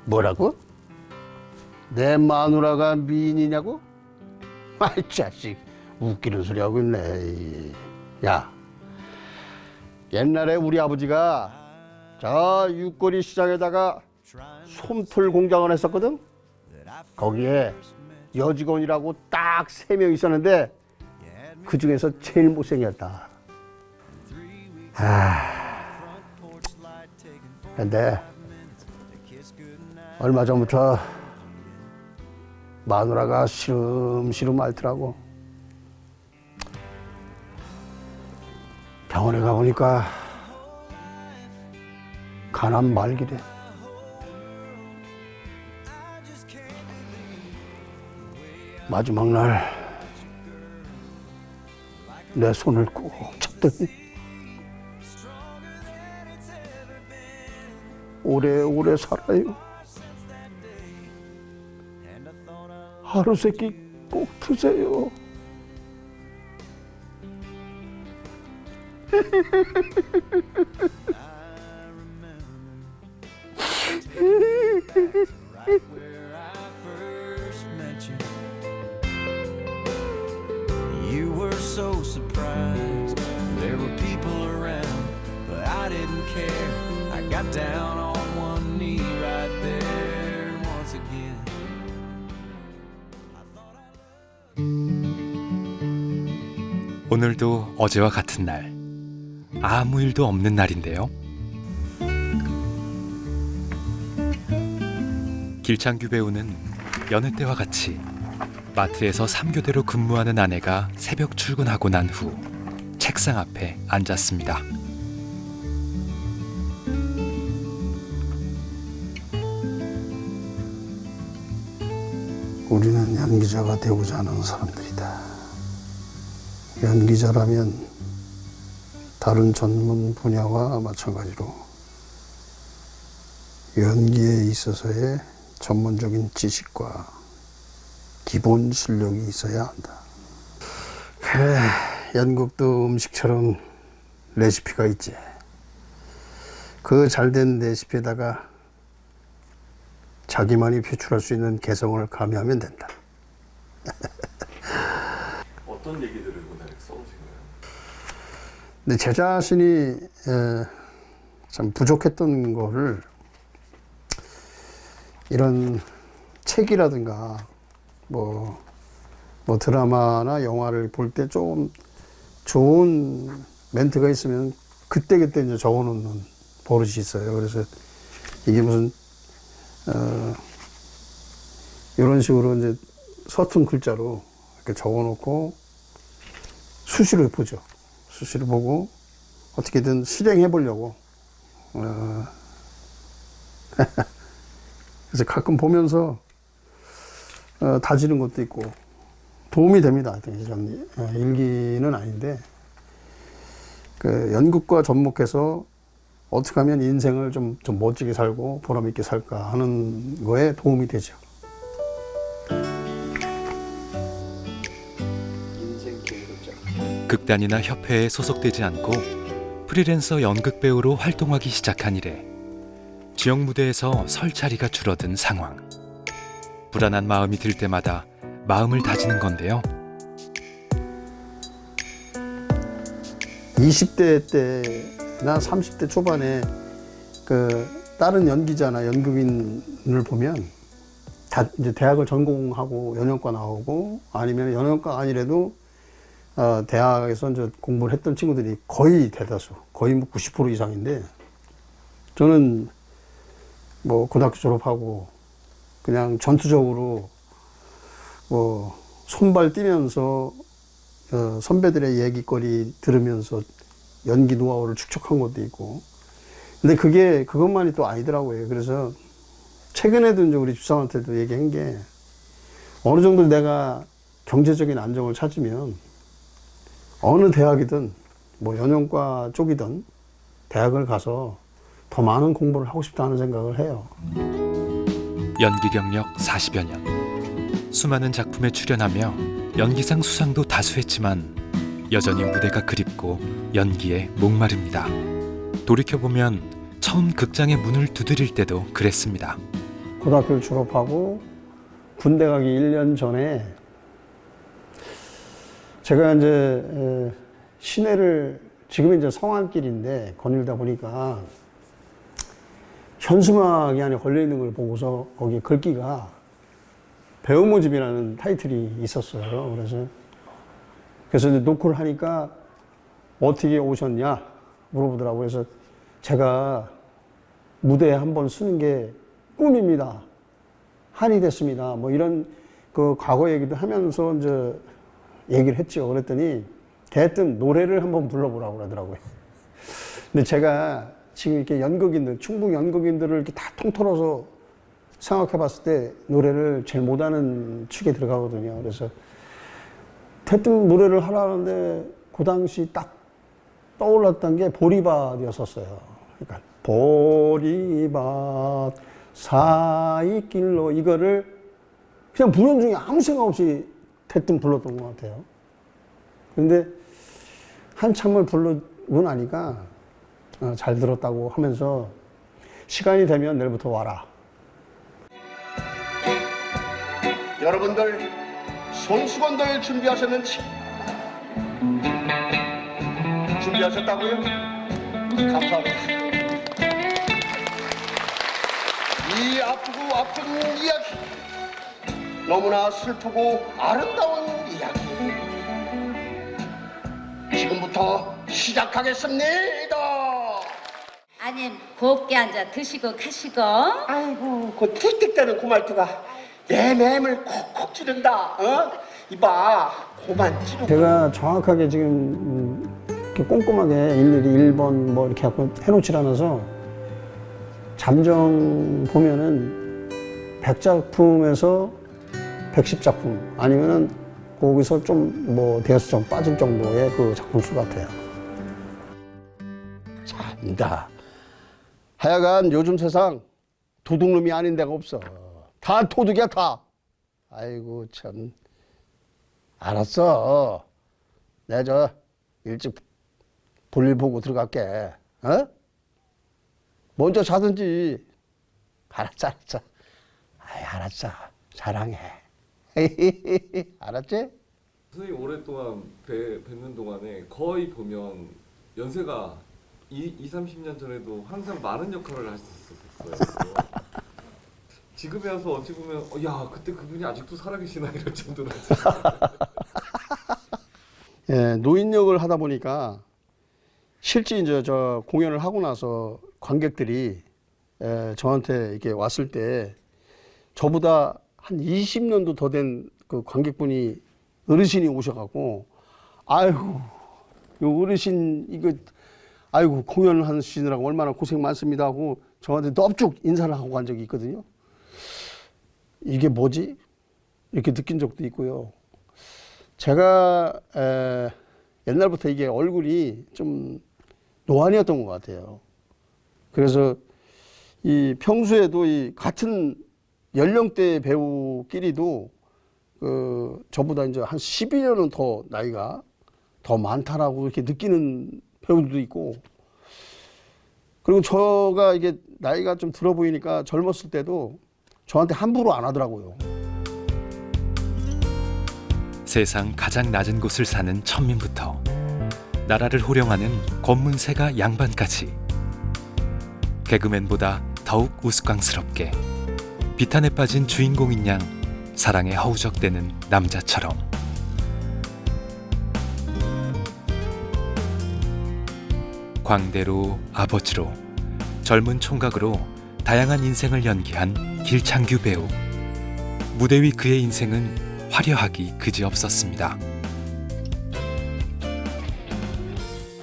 뭐라고? 내 마누라가 미인이냐고? 아이 자식, 웃기는 소리 하고 있네. 야, 옛날에 우리 아버지가 저 육거리 시장에다가 솜털 공장을 했었거든. 거기에 여직원이라고 딱 3명 있었는데 그 중에서 제일 못생겼다. 근데 얼마 전부터 마누라가 시름시름 앓더라고. 병원에 가보니까 간암 말기래. 마지막 날 내 손을 꼭 잡더니 오래오래 살아요. 하루 세끼 꼭 드세요. You were so surprised. There were people around, but I didn't care. I got down on one knee right there once again. 오늘도 어제와 같은 날, 아무 일도 없는 날인데요. 길창규 배우는 여느 때와 같이 마트에서 3교대로 근무하는 아내가 새벽 출근하고 난 후 책상 앞에 앉았습니다. 우리는 연기자가 되고자 하는 사람들이다. 연기자라면 다른 전문 분야와 마찬가지로 연기에 있어서의 전문적인 지식과 기본 실력이 있어야 한다. 그래, 연극도 음식처럼 레시피가 있지. 그 잘된 레시피에다가 자기만이 표출할 수 있는 개성을 가미하면 된다. 어떤 얘기들을 오늘 써오신 거예요? 근데 제 자신이 참 부족했던 거를 이런 책이라든가 뭐 드라마나 영화를 볼 때 좀 좋은 멘트가 있으면 그때그때 이제 적어놓는 버릇이 있어요. 그래서 이게 무슨 이런 식으로 이제 서툰 글자로 이렇게 적어놓고 수시로 보죠. 수시로 보고 어떻게든 실행해 보려고. 그래서 가끔 보면서 다지는 것도 있고 도움이 됩니다. 일기는 아닌데 그 연극과 접목해서 어떻게 하면 인생을 좀 멋지게 살고 보람 있게 살까 하는 거에 도움이 되죠. 인생 계획자. 극단이나 협회에 소속되지 않고 프리랜서 연극 배우로 활동하기 시작한 이래 지역 무대에서 설 자리가 줄어든 상황. 불안한 마음이 들 때마다 마음을 다지는 건데요. 20대 때나 30대 초반에 그 다른 연기자나 연극인을 보면 다 이제 대학을 전공하고 연영과 나오고 아니면 연영과 아니래도 대학에서 이제 공부를 했던 친구들이 거의 대다수, 거의 뭐 90% 이상인데 저는 뭐 고등학교 졸업하고 그냥 전투적으로 뭐 손발 뛰면서 선배들의 얘기거리 들으면서 연기 노하우를 축적한 것도 있고. 근데 그것만이 또 아니더라고요. 그래서 최근에도 이제 우리 집사람한테도 얘기한 게 어느 정도 내가 경제적인 안정을 찾으면 어느 대학이든 뭐 연영과 쪽이든 대학을 가서 더 많은 공부를 하고 싶다는 생각을 해요. 연기 경력 40여 년. 수많은 작품에 출연하며 연기상 수상도 다수했지만 여전히 무대가 그립고 연기에 목마릅니다. 돌이켜보면 처음 극장의 문을 두드릴 때도 그랬습니다. 고등학교를 졸업하고 군대 가기 1년 전에 제가 이제 시내를 지금 이제 성안길인데 거닐다 보니까 현수막이 안에 걸려 있는 걸 보고서 거기 글귀가 배우 모집이라는 타이틀이 있었어요. 그래서 이제 노크를 하니까 어떻게 오셨냐 물어보더라고요. 그래서 제가 무대에 한번 쓰는 게 꿈입니다. 한이 됐습니다. 뭐 이런 그 과거 얘기도 하면서 이제 얘기를 했죠. 그랬더니 대뜸 노래를 한번 불러보라고 그러더라고요. 근데 제가 지금 이렇게 연극인들, 충북 연극인들을 이렇게 다 통틀어서 생각해 봤을 때 노래를 제일 못하는 축에 들어가거든요. 그래서 대뜸 노래를 하라는데 그 당시 딱 떠올랐던 게 보리밭이었었어요. 그러니까 보리밭 사이길로 이거를 그냥 부른 중에 아무 생각 없이 대뜸 불렀던 것 같아요. 근데 한참을 부르고 나니까 잘 들었다고 하면서 시간이 되면 내일부터 와라. 여러분들 손수건들 준비하셨는지? 준비하셨다고요? 감사합니다. 이 아프고 아픈 이야기, 너무나 슬프고 아름다운 이야기, 지금부터 시작하겠습니다. 아님 곱게 앉아 드시고 가시고. 아이고, 그 틱틱대는 그 말투가 내 맴을 콕콕 찌른다. 이봐, 그만 찌르고. 제가 정확하게 지금 이렇게 꼼꼼하게 일일이 1번 뭐 이렇게 해놓질 않아서 잠정 보면은 100작품에서 110작품 아니면은 거기서 좀 뭐 대여섯 점 빠질 정도의 그 작품 수 같아요. 참다. 하여간 요즘 세상 도둑놈이 아닌 데가 없어. 다 도둑이야 다. 아이고 참. 알았어. 내가 저 일찍 볼일 보고 들어갈게. 먼저 자든지. 알았어. 아이, 알았어. 사랑해. 알았지? 선생님 오랫동안 뵙는 동안에 거의 보면 연세가 30년 전에도 항상 많은 역할을 하셨었어요. 지금에 와서 어찌 보면 야 그때 그분이 아직도 살아계시나 이럴 정도로. 예, 노인 역을 하다 보니까 실제 이제 저 공연을 하고 나서 관객들이 저한테 이렇게 왔을 때 저보다 한 20년도 더 된 그 관객분이 어르신이 오셔갖고 아이고 요 어르신 이거 아이고 공연을 하시느라고 얼마나 고생 많습니다 하고 저한테 넙죽 인사를 하고 간 적이 있거든요. 이게 뭐지? 이렇게 느낀 적도 있고요. 제가 옛날부터 이게 얼굴이 좀 노안이었던 것 같아요. 그래서 이 평소에도 이 같은 연령대 배우끼리도 저보다 이제 한 12년은 더 나이가 더 많다라고 이렇게 느끼는 배우들도 있고, 그리고 저가 이게 나이가 좀 들어 보이니까 젊었을 때도 저한테 함부로 안 하더라고요. 세상 가장 낮은 곳을 사는 천민부터 나라를 호령하는 권문세가 양반까지 개그맨보다 더욱 우스꽝스럽게 비탄에 빠진 주인공인 양 사랑에 허우적대는 남자처럼 광대로 아버지로 젊은 총각으로 다양한 인생을 연기한 길창규 배우. 무대 위 그의 인생은 화려하기 그지없었습니다.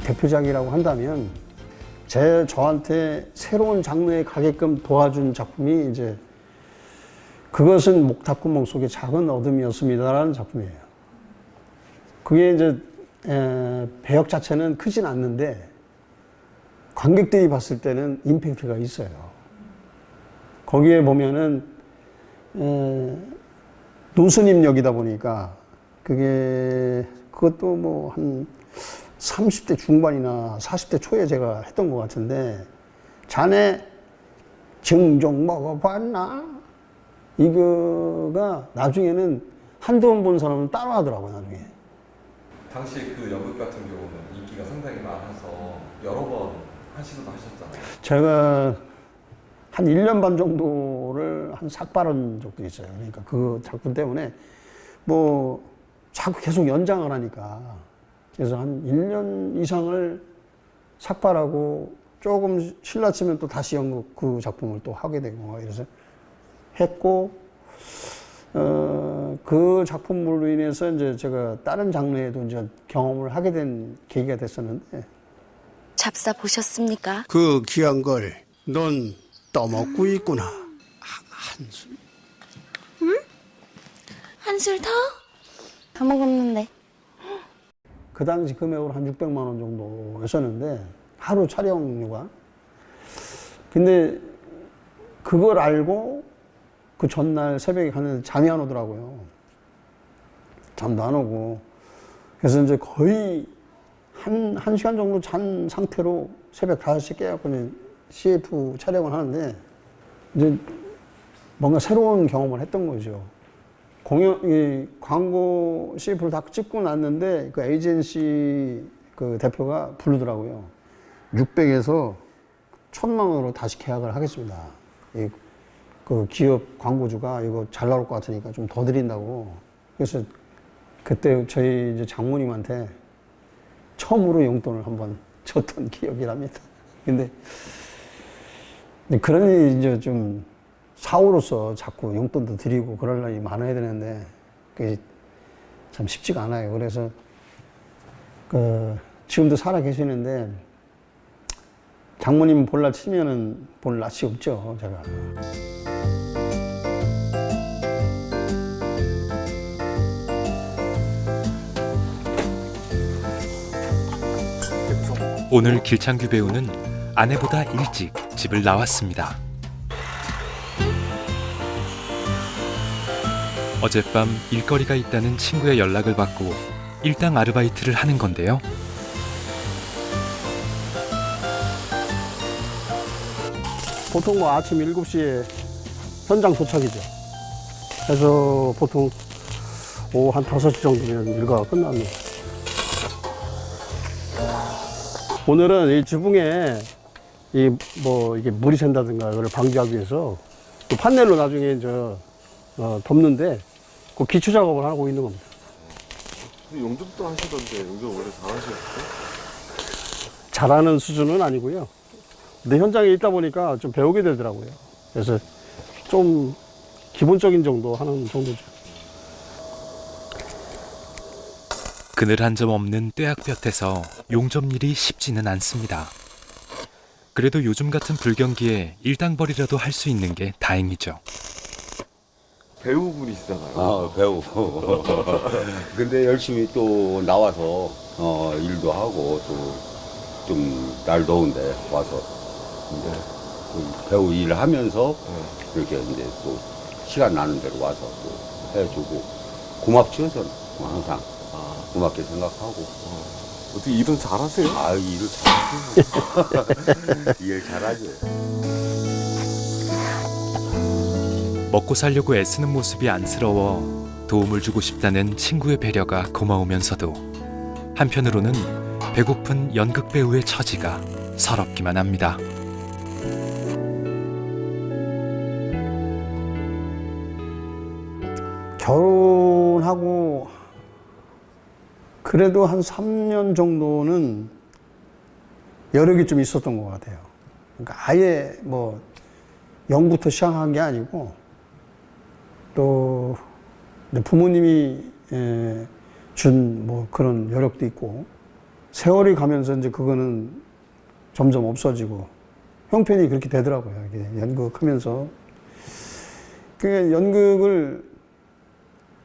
대표작이라고 한다면 저한테 새로운 장르에 가게끔 도와준 작품이 이제 그것은 목탁구멍 속의 작은 어둠이었습니다라는 작품이에요. 그게 이제 배역 자체는 크진 않는데 관객들이 봤을 때는 임팩트가 있어요. 거기에 보면은 노스님 역이다 보니까 그것도 뭐 한 30대 중반이나 40대 초에 제가 했던 것 같은데, 자네 증종 먹어봤나? 이거가 나중에는 한두 번 본 사람은 따로 하더라고요, 나중에. 당시에 그 연극 같은 경우는 인기가 상당히 많아서 여러 번 하시기도 하셨잖아요. 제가 한 1년 반 정도를 한 삭발한 적도 있어요. 그러니까 그 작품 때문에 뭐 자꾸 계속 연장을 하니까 그래서 한 1년 이상을 삭발하고 조금 실라치면 또 다시 연극 그 작품을 또 하게 되고 이래서 했고 그 작품으로 인해서 이제 제가 다른 장르에도 이제 경험을 하게 된 계기가 됐었는데 잡사 보셨습니까? 그 귀한 걸 넌 떠먹고 있구나. 한술. 한술 더? 다 먹었는데. 그 당시 금액으로 한 600만 원 정도였었는데 하루 촬영료가. 근데 그걸 알고 그 전날 새벽에 갔는데 잠이 안 오더라고요. 잠도 안 오고. 그래서 이제 거의 한 시간 정도 잔 상태로 새벽 5시에 깨갖고 이제 CF 촬영을 하는데 이제 뭔가 새로운 경험을 했던 거죠. 이 광고 CF를 다 찍고 났는데 그 에이전시 그 대표가 부르더라고요. 600에서 1000만 원으로 다시 계약을 하겠습니다. 그 기업 광고주가 이거 잘 나올 것 같으니까 좀 더 드린다고. 그래서 그때 저희 이제 장모님한테 처음으로 용돈을 한번 줬던 기억이 납니다. 근데 그런 일이 이제 좀 사후로서 자꾸 용돈도 드리고 그럴 날이 많아야 되는데 그게 참 쉽지가 않아요. 그래서 지금도 살아 계시는데 장모님 볼날 치면은 볼 낯이 없죠, 제가. 오늘 길창규 배우는 아내보다 일찍 집을 나왔습니다. 어젯밤 일거리가 있다는 친구의 연락을 받고 일당 아르바이트를 하는 건데요. 보통 뭐 아침 7시에 현장 도착이죠. 그래서 보통 오후 한 5시 정도면 일과가 끝납니다. 오늘은 이 지붕에 이게 물이 샌다든가 이걸 방지하기 위해서 또 판넬로 나중에 이제 덮는데 그 기초 작업을 하고 있는 겁니다. 용접도 하시던데 용접 원래 잘하시겠어요? 잘하는 수준은 아니고요. 근데 현장에 있다 보니까 좀 배우게 되더라고요. 그래서 좀 기본적인 정도 하는 정도죠. 그늘 한 점 없는 뙤약볕에서 용접일이 쉽지는 않습니다. 그래도 요즘 같은 불경기에 일당벌이라도 할 수 있는 게 다행이죠. 배우분이시잖아요. 배우. 근데 열심히 또 나와서 일도 하고 또 좀 날 더운데 와서 이제 그 배우 일을 하면서 이렇게 이제 또 시간 나는 대로 와서 또 해주고 고맙죠 저는 항상 고맙게 생각하고. 어떻게 일은 잘하세요? 일을 잘하죠. 일 잘하죠. 먹고 살려고 애쓰는 모습이 안쓰러워 도움을 주고 싶다는 친구의 배려가 고마우면서도 한편으로는 배고픈 연극 배우의 처지가 서럽기만 합니다. 결혼하고 그래도 한 3년 정도는 여력이 좀 있었던 것 같아요. 그러니까 아예 뭐 0부터 시작한 게 아니고 또 부모님이 준 뭐 그런 여력도 있고 세월이 가면서 이제 그거는 점점 없어지고 형편이 그렇게 되더라고요. 이게 연극하면서. 그 연극을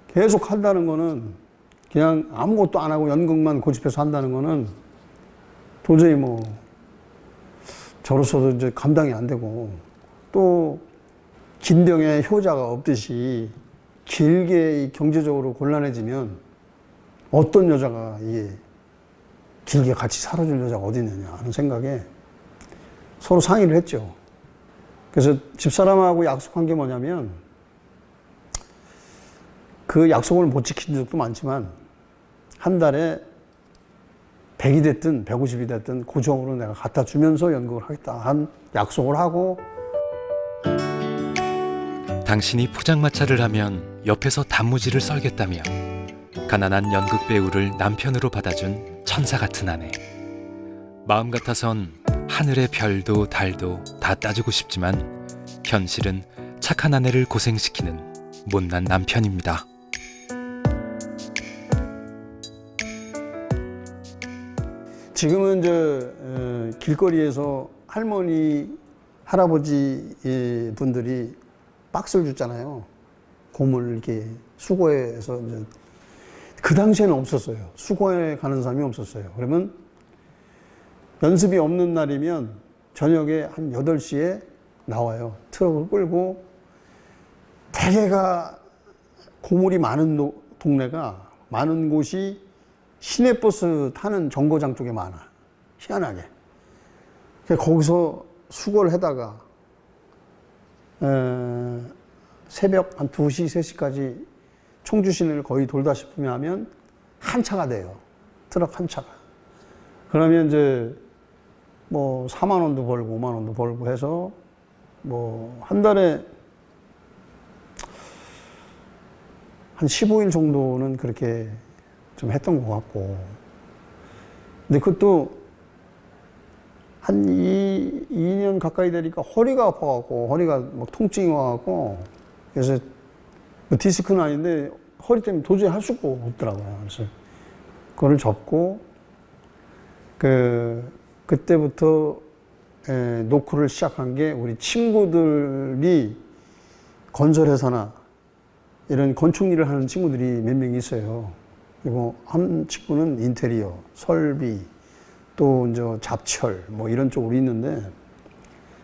계속 한다는 거는 그냥 아무것도 안 하고 연극만 고집해서 한다는 거는 도저히 뭐 저로서도 이제 감당이 안 되고 또 긴병에 효자가 없듯이 길게 경제적으로 곤란해지면 어떤 여자가 이게 길게 같이 살아줄 여자가 어디 있느냐 하는 생각에 서로 상의를 했죠. 그래서 집사람하고 약속한 게 뭐냐면 그 약속을 못 지킨 적도 많지만 한 달에 100이 됐든 150이 됐든 고정으로 내가 갖다 주면서 연극을 하겠다 한 약속을 하고. 당신이 포장마차를 하면 옆에서 단무지를 썰겠다며 가난한 연극 배우를 남편으로 받아준 천사 같은 아내. 마음 같아선 하늘의 별도 달도 다 따주고 싶지만 현실은 착한 아내를 고생시키는 못난 남편입니다. 지금은 길거리에서 할머니, 할아버지 분들이 박스를 줬잖아요. 고물 이렇게 수거해서 이제 그 당시에는 없었어요. 수거해 가는 사람이 없었어요. 그러면 연습이 없는 날이면 저녁에 한 8시에 나와요. 트럭을 끌고 대개가 고물이 많은 동네가 많은 곳이 시내버스 타는 정거장 쪽에 많아. 희한하게. 거기서 수거를 해다가 새벽 한 2시, 3시까지 청주 시내를 거의 돌다 싶으면 하면 한 차가 돼요. 트럭 한 차가. 그러면 이제 뭐 4만 원도 벌고 5만 원도 벌고 해서 뭐 한 달에 한 15일 정도는 그렇게 좀 했던 것 같고. 근데 그것도 한 2년 가까이 되니까 허리가 아파갖고, 허리가 막 통증이 와갖고, 그래서 뭐 디스크는 아닌데 허리 때문에 도저히 할 수가 없더라고요. 그래서 그거를 접고, 그때부터 노크를 시작한 게 우리 친구들이 건설회사나 이런 건축 일을 하는 친구들이 몇 명 있어요. 그리고 한 친구는 인테리어, 설비, 또 이제 잡철 뭐 이런 쪽으로 있는데,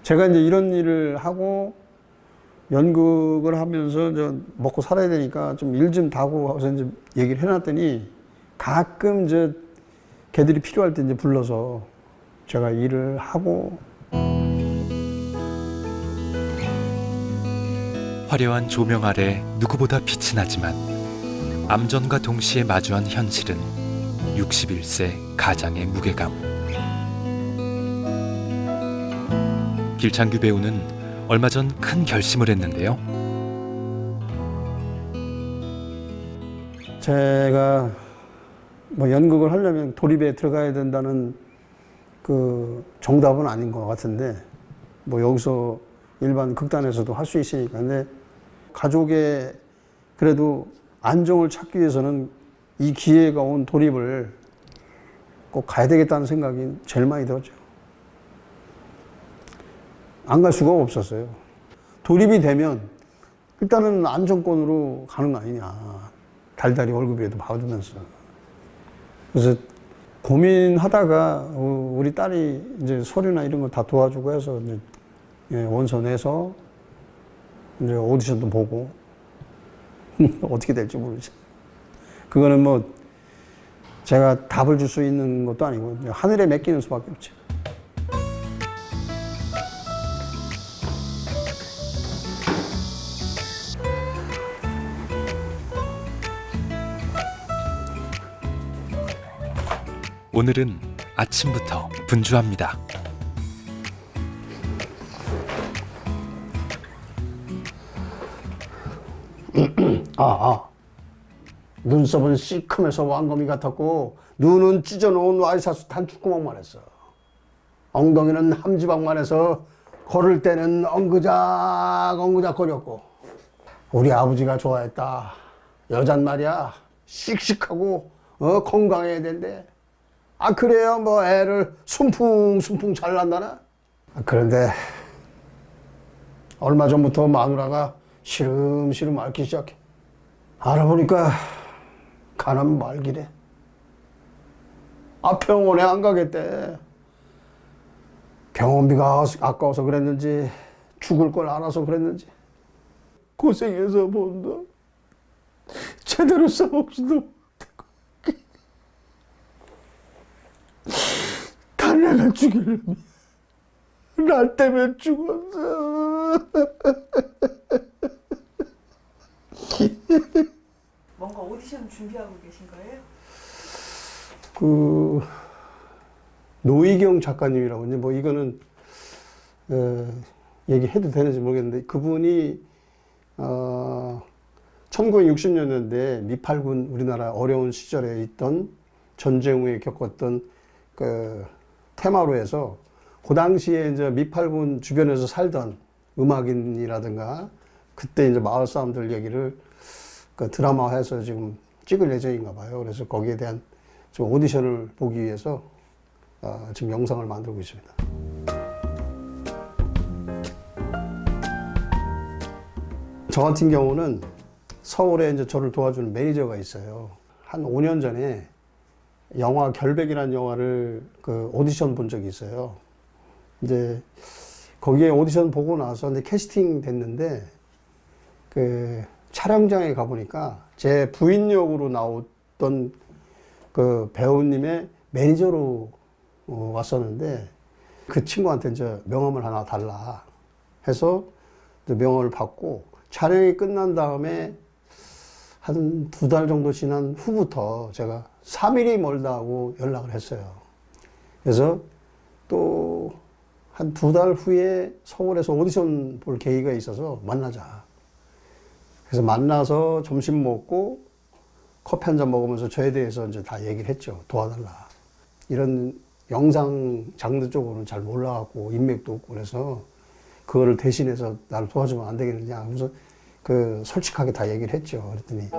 제가 이제 이런 일을 하고 연극을 하면서 이제 먹고 살아야 되니까 좀 일 좀 다고 하고서 이제 얘기를 해놨더니 가끔 이제 걔들이 필요할 때 이제 불러서 제가 일을 하고. 화려한 조명 아래 누구보다 빛이 나지만 암전과 동시에 마주한 현실은 61세 가장의 무게감. 길창규 배우는 얼마 전 큰 결심을 했는데요. 제가 뭐 연극을 하려면 도립에 들어가야 된다는 그 정답은 아닌 것 같은데, 뭐 여기서 일반 극단에서도 할 수 있으니까. 근데 가족의 그래도 안정을 찾기 위해서는 이 기회가 온 도립을 꼭 가야 되겠다는 생각이 제일 많이 들었죠. 안 갈 수가 없었어요. 도립이 되면 일단은 안정권으로 가는 거 아니냐. 달달이 월급이라도 받으면서. 그래서 고민하다가 우리 딸이 이제 서류나 이런 거 다 도와주고 해서 이제 원서 내서 이제 오디션도 보고 어떻게 될지 모르죠. 그거는 뭐 제가 답을 줄 수 있는 것도 아니고 하늘에 맡기는 수밖에 없죠. 오늘은 아침부터 분주합니다. 눈썹은 시큼해서 왕거미 같았고 눈은 찢어놓은 와이사스 단축구멍만 했어. 엉덩이는 함지박만 해서 걸을 때는 엉그작 거렸고. 우리 아버지가 좋아했다. 여잔 말이야 씩씩하고 건강해야 된대. 그래야 뭐 애를 순풍순풍 잘 난다나. 그런데 얼마 전부터 마누라가 시름시름 앓기 시작해. 알아보니까 간암 말기래. 병원에 안 가겠대. 병원비가 아까워서 그랬는지 죽을 걸 알아서 그랬는지 고생해서 본 돈 제대로 써먹지도 못하고 다 내가 죽이려면 나 때문에 죽었어. 준비하고 계신 거예요? 그 노희경 작가님이라고 이제 뭐 이거는 얘기해도 되는지 모르겠는데 그분이 1960년대 미팔군 우리나라 어려운 시절에 있던 전쟁 후에 겪었던 그 테마로 해서 그 당시에 이제 미팔군 주변에서 살던 음악인이라든가 그때 이제 마을 사람들 얘기를 그 드라마화해서 지금 찍을 예정인가 봐요. 그래서 거기에 대한 좀 오디션을 보기 위해서 지금 영상을 만들고 있습니다. 저 같은 경우는 서울에 이제 저를 도와주는 매니저가 있어요. 한 5년 전에 영화 결백이라는 영화를 그 오디션 본 적이 있어요. 이제 거기에 오디션 보고 나서 이제 캐스팅 됐는데 그 촬영장에 가보니까 제 부인 역으로 나왔던 그 배우님의 매니저로 왔었는데 그 친구한테 이제 명함을 하나 달라 해서 이제 명함을 받고 촬영이 끝난 다음에 한 2달 정도 지난 후부터 제가 3일이 멀다고 연락을 했어요. 그래서 또 한 2달 후에 서울에서 오디션 볼 계기가 있어서 만나자. 그래서 만나서 점심 먹고 커피 한 잔 먹으면서 저에 대해서 이제 다 얘기를 했죠. 도와달라. 이런 영상 장르 쪽으로는 잘 몰라갖고 인맥도 없고 그래서 그거를 대신해서 나를 도와주면 안 되겠느냐. 그래서 그 솔직하게 다 얘기를 했죠. 그랬더니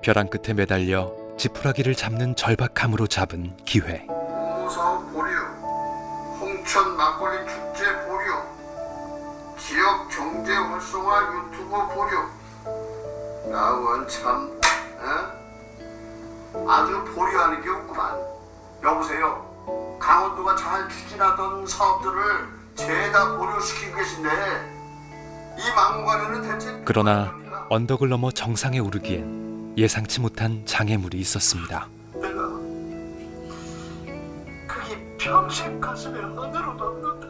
벼랑 끝에 매달려 지푸라기를 잡는 절박함으로 잡은 기회. 홍무사업 보류, 홍천 막걸리 축제 보류, 지역 경제 활성화 유튜브 보류. 나원 참 아주 보류하는 게 없구만. 여보세요. 강원도가 잘 추진하던 사업들을 죄다 보류시키고 계신데 이 막무가내는 대체. 그러나 언덕을 넘어 정상에 오르기엔 예상치 못한 장애물이 있었습니다. 내가 그게 평생 가슴에 하늘로 남는다.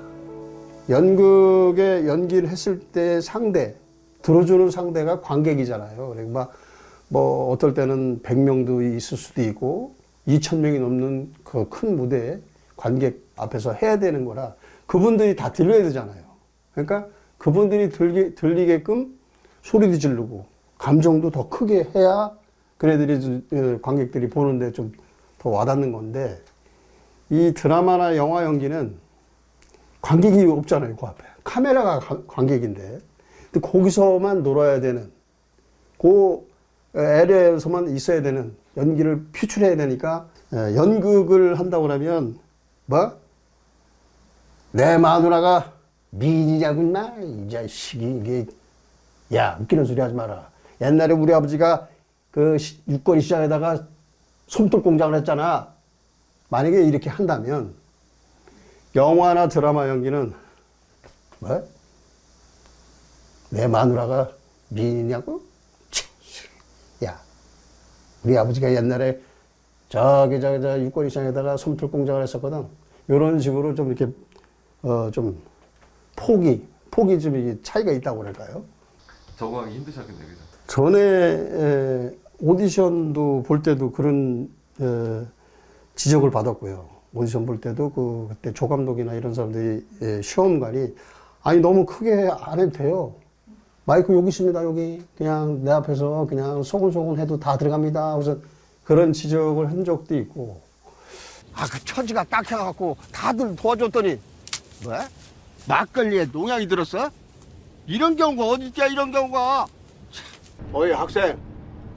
연극에 연기를 했을 때 상대, 들어주는 상대가 관객이잖아요. 그러니까 뭐 어떨 때는 100명도 있을 수도 있고 2,000명이 넘는 그 큰 무대에 관객 앞에서 해야 되는 거라 그분들이 다 들려야 되잖아요. 그러니까 그분들이 들리게끔 소리도 지르고 감정도 더 크게 해야 그네들이 관객들이 보는데 좀 더 와닿는 건데 이 드라마나 영화 연기는 관객이 없잖아요. 그 앞에 카메라가 관객인데 근데 거기서만 놀아야 되는 그 에리어에서만 있어야 되는 연기를 표출해야 되니까 연극을 한다고 그러면 뭐? 내 마누라가 미인이냐구나 이 자식이 이게 야 웃기는 소리 하지 마라. 옛날에 우리 아버지가 그 육거리 시장에다가 솜털 공장을 했잖아. 만약에 이렇게 한다면 영화나 드라마 연기는 뭐? 내 마누라가 미인이냐고? 야 우리 아버지가 옛날에 저 육거리 시장에다가 솜털 공장을 했었거든. 이런 식으로 좀 이렇게 좀 폭이 좀 이게 차이가 있다고 그럴까요? 적응하기 힘드셨겠네요, 그죠? 전에 오디션도 볼 때도 그런 지적을 받았고요. 오디션 볼 때도 그때 조 감독이나 이런 사람들이 시험관이 아니 너무 크게 안 해도 돼요. 마이크 여기 있습니다. 여기 그냥 내 앞에서 그냥 소곤소곤 해도 다 들어갑니다. 그래서 그런 지적을 한 적도 있고. 아 그 처지가 딱해갖고 다들 도와줬더니 뭐? 막걸리에 농약이 들었어? 이런 경우가 어딨냐 이런 경우가. 어이 학생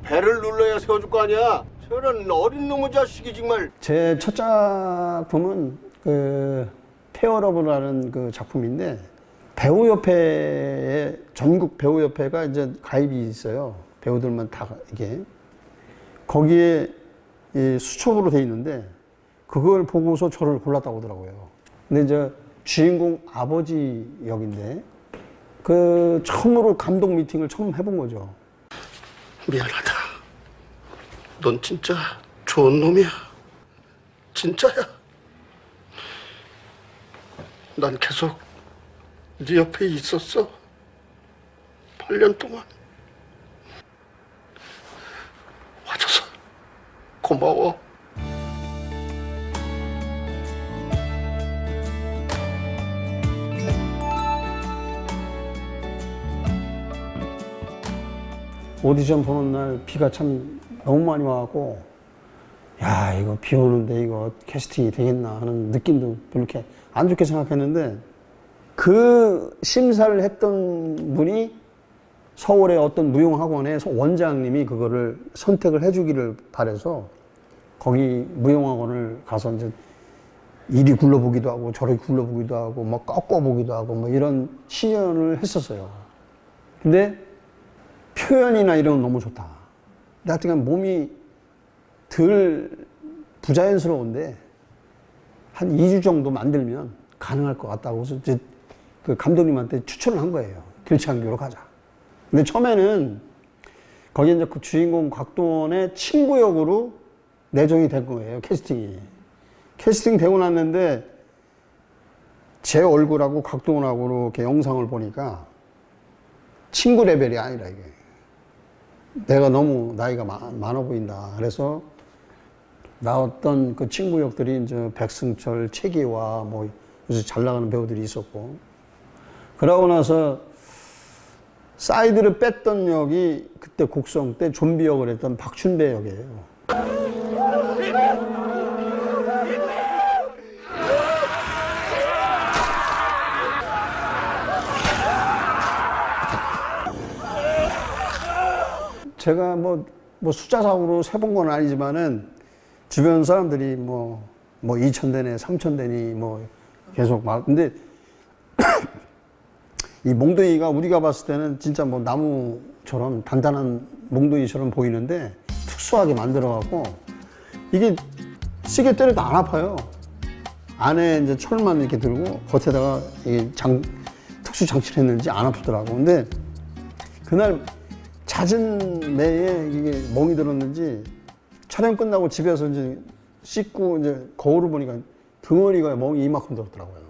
배를 눌러야 세워줄 거 아니야. 저런 어린 놈의 자식이 정말. 제 첫 작품은 그 페어러브라는 그 작품인데 배우협회에 전국 배우협회가 이제 가입이 있어요. 배우들만 다 이게 거기에 이 수첩으로 돼 있는데 그걸 보고서 저를 골랐다고 하더라고요. 근데 이제 주인공 아버지 역인데 그 처음으로 감독 미팅을 처음 해본 거죠. 미안하다. 넌 진짜 좋은 놈이야. 진짜야. 난 계속 네 옆에 있었어. 8년 동안. 고마워. 오디션 보는 날 비가 참 너무 많이 와갖고 야 이거 비 오는데 이거 캐스팅이 되겠나 하는 느낌도 별로 이렇게 안 좋게 생각했는데 그 심사를 했던 분이 서울의 어떤 무용학원의 원장님이 그거를 선택을 해주기를 바래서 거기 무용학원을 가서 이제 이리 굴러보기도 하고 저리 굴러보기도 하고 뭐 꺾어보기도 하고 뭐 이런 시연을 했었어요. 근데 표현이나 이런 건 너무 좋다. 근데 하여튼 몸이 덜 부자연스러운데 한 2주 정도 만들면 가능할 것 같다고 해서 이제 그 감독님한테 추천을 한 거예요. 길창규로 가자. 근데 처음에는 거기 이제 그 주인공 곽도원의 친구 역으로 내정이 된 거예요. 캐스팅이. 캐스팅 되고 났는데 제 얼굴하고 곽도원하고 이렇게 영상을 보니까 친구 레벨이 아니라 이게. 내가 너무 나이가 많아 보인다. 그래서 나왔던 그 친구 역들이 이제 백승철, 최기화 뭐 요새 잘 나가는 배우들이 있었고 그러고 나서 사이드를 뺐던 역이 그때 곡성 때 좀비 역을 했던 박춘배 역이에요. 제가 뭐 숫자상으로 세본 건 아니지만은 주변 사람들이 뭐 2,000대네, 3,000대니 뭐 계속 말, 근데 이 몽둥이가 우리가 봤을 때는 진짜 뭐 나무처럼 단단한 몽둥이처럼 보이는데 특수하게 만들어갖고 이게 세게 때려도 안 아파요. 안에 이제 철만 이렇게 들고 겉에다가 이게 특수 장치를 했는지 안 아프더라고. 근데 그날 잦은 매에 이게 멍이 들었는지 촬영 끝나고 집에서 이제 씻고 이제 거울을 보니까 덩어리가 멍이 이만큼 들었더라고요.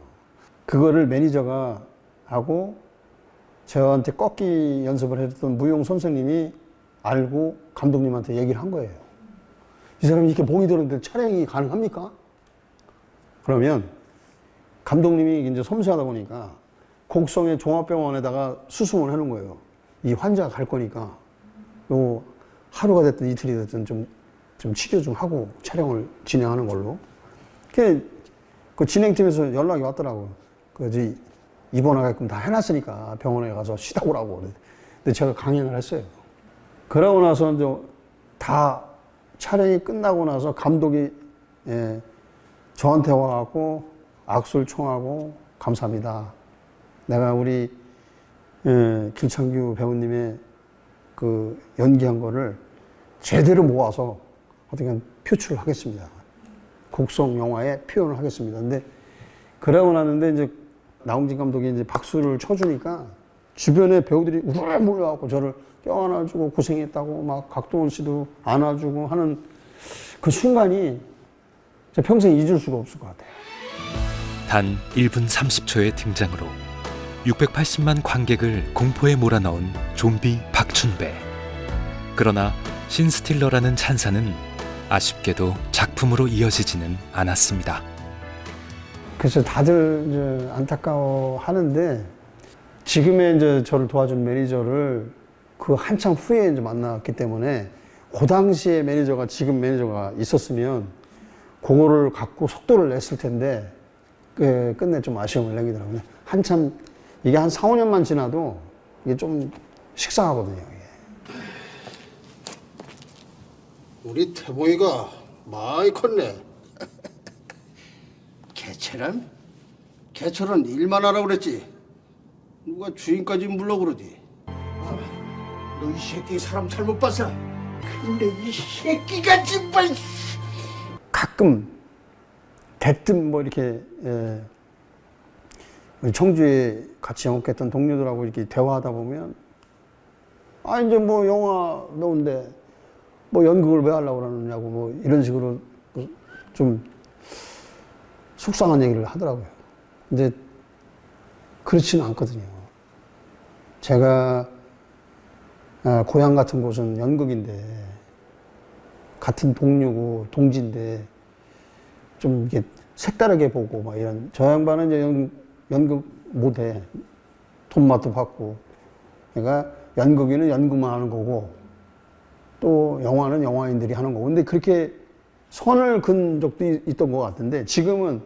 그거를 매니저가 하고 저한테 꺾기 연습을 했던 무용 선생님이 알고 감독님한테 얘기를 한 거예요. 이 사람이 이렇게 멍이 들었는데 촬영이 가능합니까? 그러면 감독님이 이제 섬세하다 보니까 곡성의 종합병원에다가 수습을 해놓은 거예요. 이 환자가 갈 거니까 요 하루가 됐든 이틀이 됐든 좀 치료 좀 하고 촬영을 진행하는 걸로. 그 진행팀에서 연락이 왔더라고요. 그지 입원하게끔 다 해놨으니까 병원에 가서 쉬다 오라고. 근데 제가 강행을 했어요. 그러고 나서 이제 다 촬영이 끝나고 나서 감독이 저한테 와갖고 악수를 청하고 감사합니다. 내가 우리 길창규 배우님의 그 연기한 거를 제대로 모아서 어떻게 표출을 하겠습니다. 곡성 영화에 표현을 하겠습니다. 근데 그러고 나는데 이제 나홍진 감독이 이제 박수를 쳐주니까 주변에 배우들이 우르르 몰려갖고 저를 껴안아주고 고생했다고 막 곽도원 씨도 안아주고 하는 그 순간이 제가 평생 잊을 수가 없을 것 같아요. 단 1분 30초의 등장으로 680만 관객을 공포에 몰아넣은 좀비 박춘배. 그러나 신스틸러라는 찬사는 아쉽게도 작품으로 이어지지는 않았습니다. 그래서 다들 이제 안타까워 하는데 지금의 이제 저를 도와준 매니저를 그 한참 후에 이제 만났기 때문에 그 당시에 매니저가 지금 매니저가 있었으면 그거를 갖고 속도를 냈을 텐데 끝내 좀 아쉬움을 남기더라고요. 한참 이게 한 4, 5년만 지나도 이게 좀 식상하거든요. 이게. 우리 태봉이가 많이 컸네. 개체란? 개처럼 일만 하라고 그랬지. 누가 주인까지 물러 그러지. 너 이 새끼 사람 잘못 봤어. 근데 이 새끼가 정말. 가끔 대뜸 뭐 이렇게 청주에 같이 영업했던 동료들하고 이렇게 대화하다 보면 이제 뭐 영화 배우인데 뭐 연극을 왜 하려고 그러느냐고 뭐 이런 식으로 좀 속상한 얘기를 하더라고요. 근데 그렇지는 않거든요. 제가 고향 같은 곳은 연극인데 같은 동료고 동지인데 좀 이게 색다르게 보고 막 이런. 저 양반은 이제 연극 못해. 돈맛도 받고. 그러니까 연극인은 연극만 하는 거고 또 영화는 영화인들이 하는 거고. 근데 그렇게 선을 그은 적도 있던 것 같은데 지금은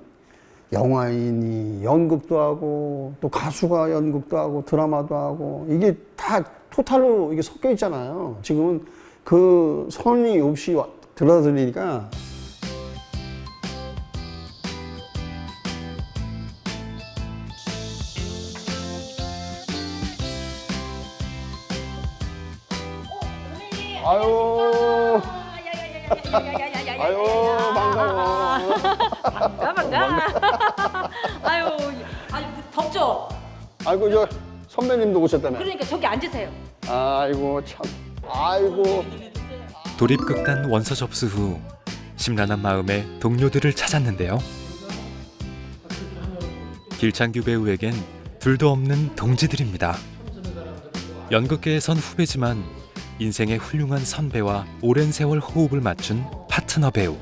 영화인이 연극도 하고 또 가수가 연극도 하고 드라마도 하고 이게 다 토탈로 이게 섞여 있잖아요. 지금은 그 선이 없이 들어들으니까 아유 아유 반가워. 반가. 아유, 덥죠? 아이고 저 선배님도 오셨다며. 그러니까 저기 앉으세요. 아이고 참. 아이고. 도립극단 원서 접수 후 심란한 마음에 동료들을 찾았는데요. 길창규 배우에겐 둘도 없는 동지들입니다. 연극계에선 후배지만 인생의 훌륭한 선배와 오랜 세월 호흡을 맞춘 파트너 배우.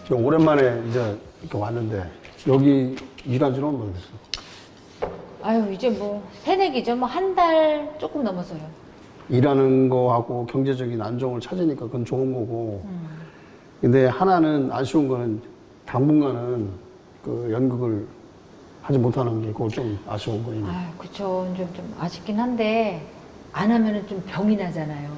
저 오랜만에 이제 이렇게 왔는데 여기 일한 지는 얼마나 됐어? 아유, 이제 뭐 새내기죠. 뭐 한 달 조금 넘어서요. 일하는 거하고 경제적인 안정을 찾으니까 그건 좋은 거고. 근데 하나는 아쉬운 거는 당분간은 그 연극을 하지 못하는 게 그거 좀 아쉬운 거예요. 아유, 그쵸. 좀 아쉽긴 한데 안 하면은 좀 병이 나잖아요.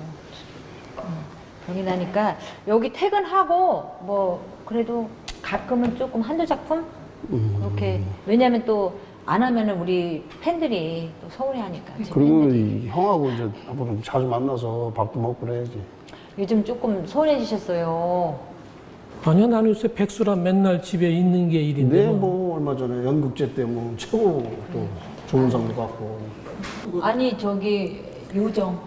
병이 나니까 여기 퇴근하고 뭐 그래도 가끔은 조금 한두 작품 그렇게. 왜냐면 또 안 하면은 우리 팬들이 또 서운해하니까. 제 그리고 팬들이. 이 형하고 이제 앞으로 자주 만나서 밥도 먹고 그래야지. 요즘 조금 소원해지셨어요. 아니요, 나는 요새 백수라 맨날 집에 있는 게 일인데. 근데 뭐 얼마 전에 연극제 때 뭐 최고 또 좋은 상도 받고. 아니 저기 요정.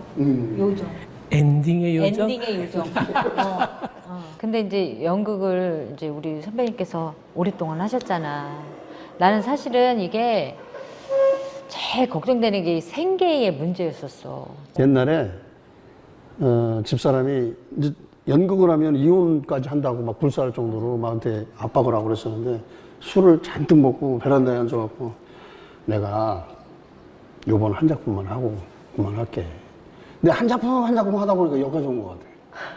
요정. 엔딩의 요정? 엔딩의 요정. 근데 이제 연극을 이제 우리 선배님께서 오랫동안 하셨잖아. 나는 사실은 이게 제일 걱정되는 게 생계의 문제였었어. 옛날에 집사람이 이제 연극을 하면 이혼까지 한다고 막 불사할 정도로 나한테 압박을 하고 그랬었는데 술을 잔뜩 먹고 베란다에 앉아갖고 내가 요번 한 작품만 하고 그만할게. 근데 한 작품 하다 보니까 여기까지 온 것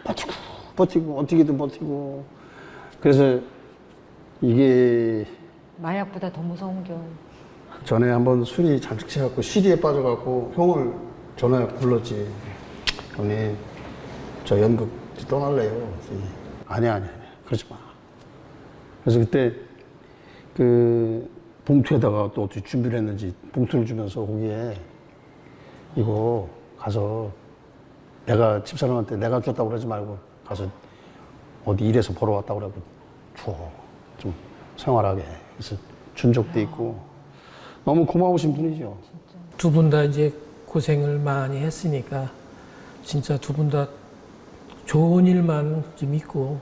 같아. 버티고 어떻게든 버티고. 그래서 이게 마약보다 더 무서운 겨. 전에 한번 술이 잔뜩 취해갖고 시리에 빠져갖고 형을 전화해 불렀지. 형님 저 연극 떠날래요. 그랬더니 아니야 그러지 마. 그래서 그때 그 봉투에다가 또 어떻게 준비를 했는지 봉투를 주면서 거기에 이거 가서 내가 집사람한테 내가 줬다고 그러지 말고 가서 어디 일해서 벌어왔다고 그러고 줘. 좀 생활하게. 그래서 준 적도 있고 너무 고마우신 분이죠. 두 분 다 이제 고생을 많이 했으니까 진짜 두 분 다 좋은 일만 좀 있고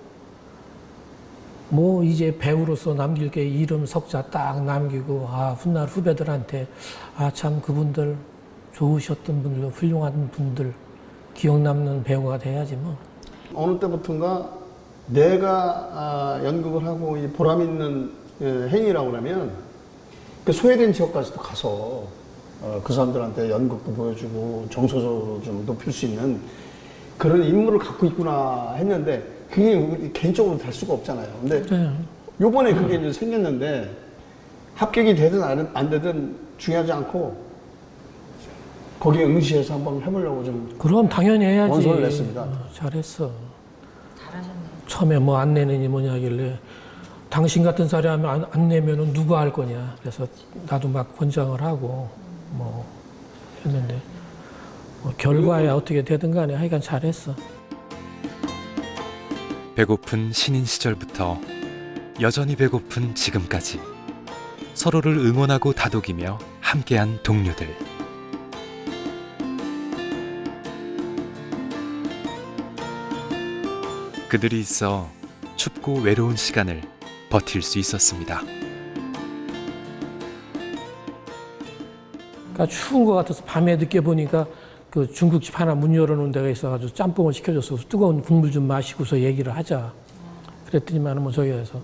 뭐 이제 배우로서 남길 게 이름 석자 딱 남기고 훗날 후배들한테 참 그분들 좋으셨던 분들 훌륭한 분들 기억 남는 배우가 돼야지 뭐. 어느 때부턴가 내가 연극을 하고 이 보람 있는 행위라고 하면 그 소외된 지역까지도 가서 그 사람들한테 연극도 보여주고 정서적으로 좀 높일 수 있는 그런 임무를 갖고 있구나 했는데 그게 우리 개인적으로 될 수가 없잖아요. 근데 그래. 요번에 그게 이제 생겼는데 합격이 되든 안 되든 중요하지 않고 거기에 응시해서 한번 해보려고 좀 그럼 당연히 해야지. 원서를 냈습니다. 잘했어. 잘하셨네. 처음에 뭐 안 내느니 뭐냐 하길래 당신 같은 사람이 안 내면은 누가 할 거냐. 그래서 나도 막 권장을 하고 뭐 했는데 뭐 결과야 어떻게 되든 간에 하여간 잘했어. 배고픈 신인 시절부터 여전히 배고픈 지금까지 서로를 응원하고 다독이며 함께한 동료들. 그들이 있어 춥고 외로운 시간을 버틸 수 있었습니다. 그러니까 추운 것 같아서 밤에 늦게 보니까 그 중국집 하나 문 열어놓은 데가 있어가지고 짬뽕을 시켜줘서 뜨거운 국물 좀 마시고서 얘기를 하자. 그랬더니만 뭐 저기에서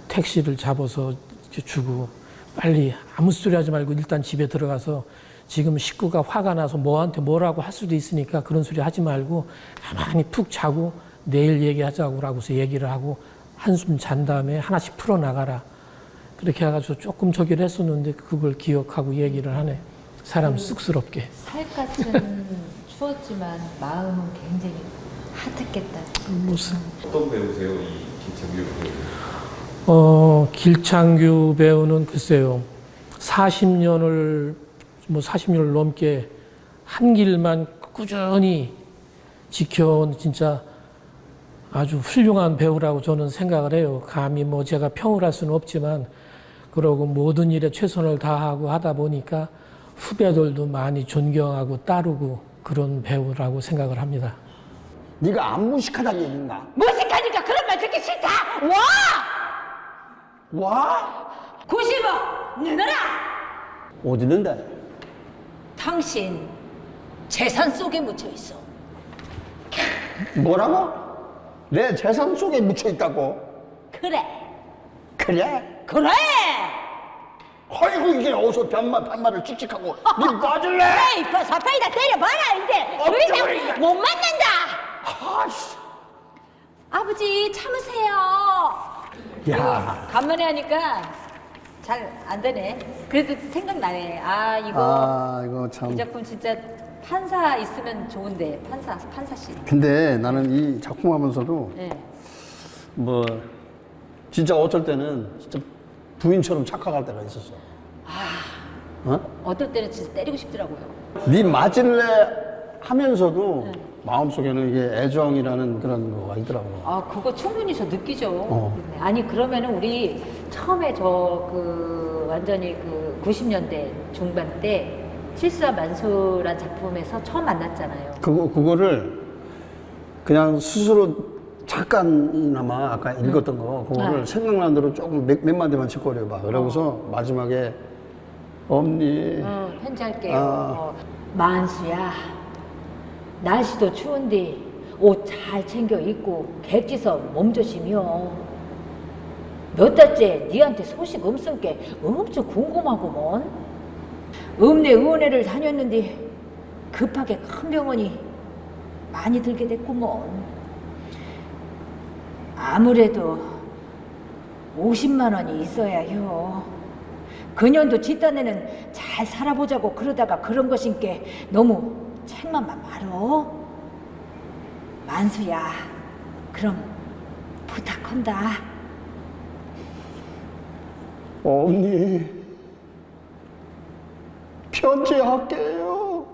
택시를 잡아서 이렇게 주고 빨리 아무 소리 하지 말고 일단 집에 들어가서 지금 식구가 화가 나서 뭐한테 뭐라고 할 수도 있으니까 그런 소리 하지 말고 가만히 푹 자고 내일 얘기하자고 라고서 얘기를 하고 한숨 잔 다음에 하나씩 풀어나가라. 그렇게 해가지고 조금 저기를 했었는데 그걸 기억하고 얘기를 하네. 사람 쑥스럽게. 살갗은 추웠지만 마음은 굉장히 핫했겠다. 무슨 어떤 배우세요, 이 김창규 배우? 길창규 배우는 글쎄요. 40년을 뭐 40년을 넘게 한 길만 꾸준히 지켜온 진짜 아주 훌륭한 배우라고 저는 생각을 해요. 감히 뭐 제가 평을 할 수는 없지만 그러고 모든 일에 최선을 다하고 하다 보니까 후배들도 많이 존경하고 따르고 그런 배우라고 생각을 합니다. 네가 안 무식하다는 얘기인가? 무식하니까 그런 말 듣기 싫다. 와? 90억 내놔라. 어디 있는데? 당신 재산 속에 묻혀 있어. 뭐라고? 내 재산 속에 묻혀 있다고? 그래. 그래? 그래. 아이고 이게 어디서 반말을 찍찍하고 네 맞을래? 에이, 그 사파이다 때려봐라 이제. 더 이상 못 맞는다. 아씨. 아버지 참으세요. 야. 간만에 하니까 잘 안 되네. 그래도 생각나네. 아 이거 이 참. 작품 진짜 판사 있으면 좋은데 판사 씨. 근데 나는 이 작품 하면서도 네. 뭐 진짜 어쩔 때는 진짜 부인처럼 착각할 때가 있었어. 어떨 때는 진짜 때리고 싶더라고요. 네 맞을래 하면서도 마음속에는 이게 애정이라는 그런 거가 있더라고. 아 그거 충분히 저 느끼죠. 아니 그러면은 우리 처음에 저 그 완전히 그 90년대 중반 때 칠수와 만수란 작품에서 처음 만났잖아요. 그거를 그냥 스스로 잠깐이나마 아까 읽었던 거 그거를 생각나는 대로 조금 몇 마디만 짚어려봐. 그러고서 마지막에 엄니 편지할게요. 만수야, 날씨도 추운데 옷 잘 챙겨 입고 객지서 몸조심이요. 몇 달째 니한테 소식 없은 게 엄청 궁금하구먼. 읍내 의원회를 다녔는데 급하게 큰 병원이 많이 들게 됐구먼. 아무래도 50만 원이 있어야 해요. 그년도 뒷단에는 잘 살아보자고 그러다가 그런 것인께 너무 책만만 말어. 만수야, 그럼 부탁한다. 엄니 편지할게요.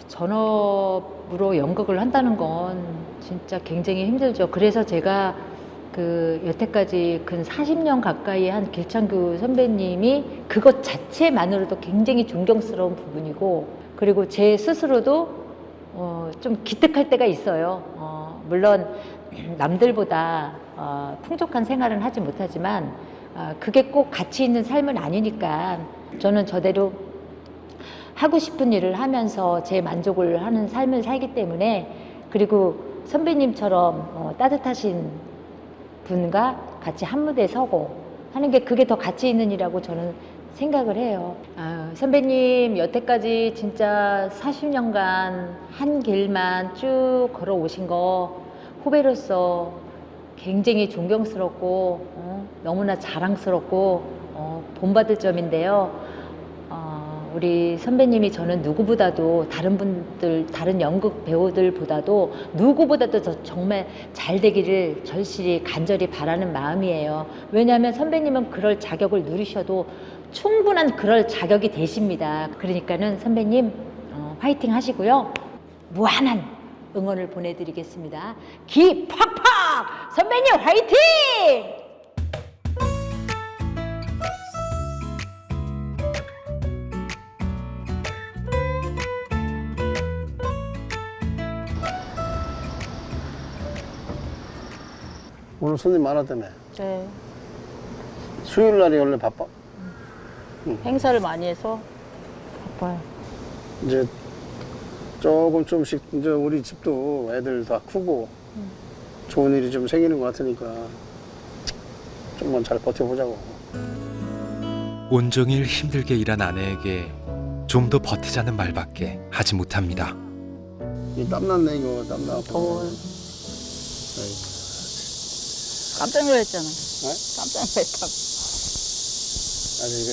전업으로 연극을 한다는 건 진짜 굉장히 힘들죠. 그래서 제가 그 여태까지 근 40년 가까이 한 길창규 선배님이 그것 자체만으로도 굉장히 존경스러운 부분이고, 그리고 제 스스로도 좀 기특할 때가 있어요. 물론 남들보다 풍족한 생활은 하지 못하지만 그게 꼭 가치 있는 삶은 아니니까 저는 저대로 하고 싶은 일을 하면서 제 만족을 하는 삶을 살기 때문에, 그리고 선배님처럼 따뜻하신 분과 같이 한 무대에 서고 하는 게 그게 더 가치 있는 일이라고 저는 생각을 해요. 선배님 여태까지 진짜 40년간 한 길만 쭉 걸어오신 거 후배로서 굉장히 존경스럽고 너무나 자랑스럽고 본받을 점인데요. 우리 선배님이 저는 누구보다도 다른 연극 배우들보다도 누구보다도 정말 잘 되기를 절실히 간절히 바라는 마음이에요. 왜냐하면 선배님은 그럴 자격을 누리셔도 충분한 그럴 자격이 되십니다. 그러니까는 선배님 화이팅 하시고요. 무한한 응원을 보내드리겠습니다. 기 팍팍! 선배님 화이팅! 오늘 손님 많았다며. 네. 수요일 날이 원래 바빠? 행사를 많이 해서 싶어요. 이제 조금씩 이제 우리 집도 애들 다 크고 좋은 일이 좀 생기는 것 같으니까 좀만 잘 버텨보자고. 온종일 힘들게 일한 아내에게 좀 더 버티자는 말밖에 하지 못합니다. 이 땀났네 이거 땀나. 더워. 깜짝 놀랐잖아. 네? 깜짝 놀랐다고. 아주 이게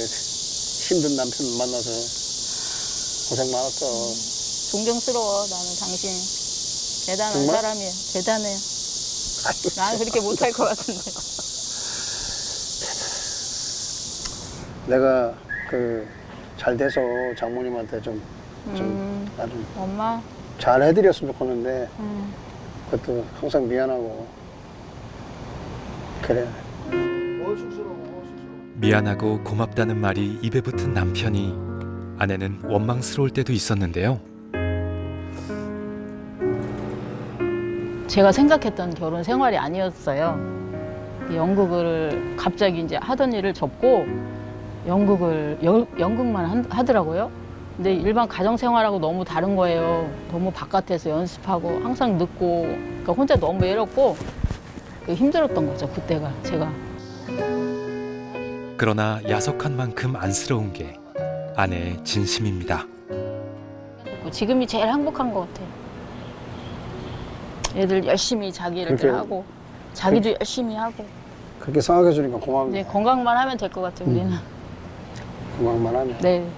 힘든 남편 만나서 고생 많았어. 존경스러워. 나는 당신 대단한 정말? 사람이야. 대단해. 나는 그렇게 못할 것 같은데. 내가 잘 돼서 장모님한테 좀 아주 엄마. 잘 해드렸으면 좋겠는데 그것도 항상 미안하고 그래. 미안하고 고맙다는 말이 입에 붙은 남편이 아내는 원망스러울 때도 있었는데요. 제가 생각했던 결혼 생활이 아니었어요. 연극을 갑자기 이제 하던 일을 접고 연극만 하더라고요. 근데 일반 가정 생활하고 너무 다른 거예요. 너무 바깥에서 연습하고 항상 늦고 그러니까 혼자 너무 외롭고 힘들었던 거죠. 그때가 제가. 그러나 야속한 만큼 안쓰러운 게 아내의 진심입니다. 지금이 제일 행복한 것 같아요. 애들 열심히 자기 일을 그렇게- 하고 자기도 열심히 하고 그렇게 생각해 주니까 고맙네. 이제 건강만 하면 될 것 같아요. 우리는. 고맙만 하네. 네.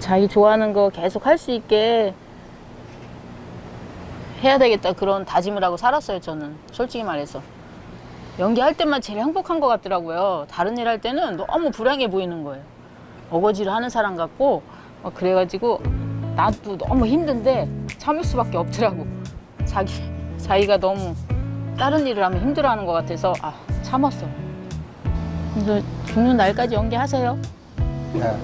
자기 좋아하는 거 계속 할 수 있게 해야 되겠다 그런 다짐을 하고 살았어요. 저는 솔직히 말해서 연기할 때만 제일 행복한 것 같더라고요. 다른 일 할 때는 너무 불행해 보이는 거예요. 어거지를 하는 사람 같고 그래가지고 나도 너무 힘든데 참을 수밖에 없더라고. 자기가 너무 다른 일을 하면 힘들어하는 것 같아서 참았어. 그래서 죽는 날까지 연기하세요. 네.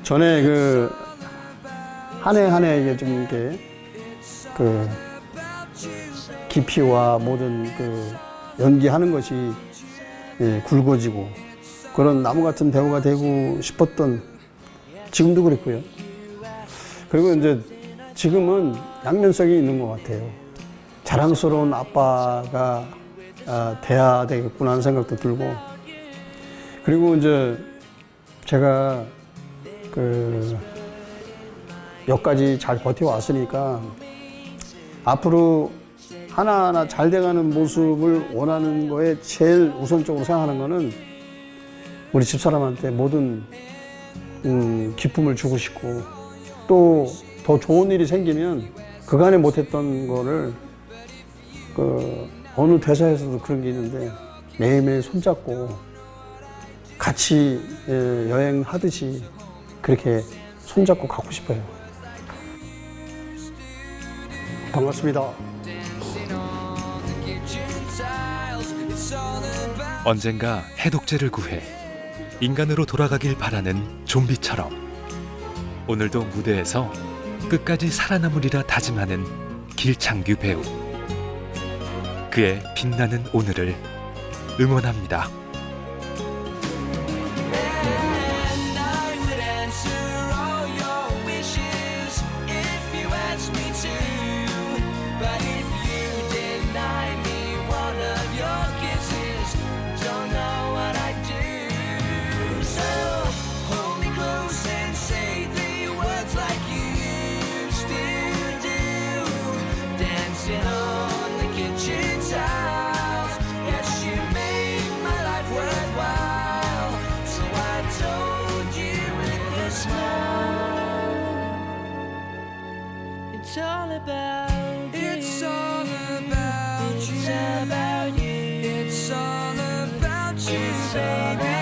전에 한 해 이게 좀 이렇게 깊이와 모든 연기하는 것이 굵어지고 그런 나무 같은 배우가 되고 싶었던 지금도 그랬고요. 그리고 이제 지금은 양면성이 있는 것 같아요. 자랑스러운 아빠가 돼야 되겠구나 하는 생각도 들고 그리고 이제 제가 여기까지 잘 버텨왔으니까 앞으로 하나하나 잘 돼가는 모습을 원하는 거에 제일 우선적으로 생각하는 거는 우리 집사람한테 모든 기쁨을 주고 싶고 또 더 좋은 일이 생기면 그간에 못했던 거를 어느 대사에서도 그런 게 있는데 매일매일 손잡고 같이 여행하듯이 그렇게 손잡고 가고 싶어요. 반갑습니다. 언젠가 해독제를 구해 인간으로 돌아가길 바라는 좀비처럼 오늘도 무대에서 끝까지 살아남으리라 다짐하는 길창규 배우. 그의 빛나는 오늘을 응원합니다. Don't know what I'd do. It's all about you. It's all about you. It's all about you. It's all about you.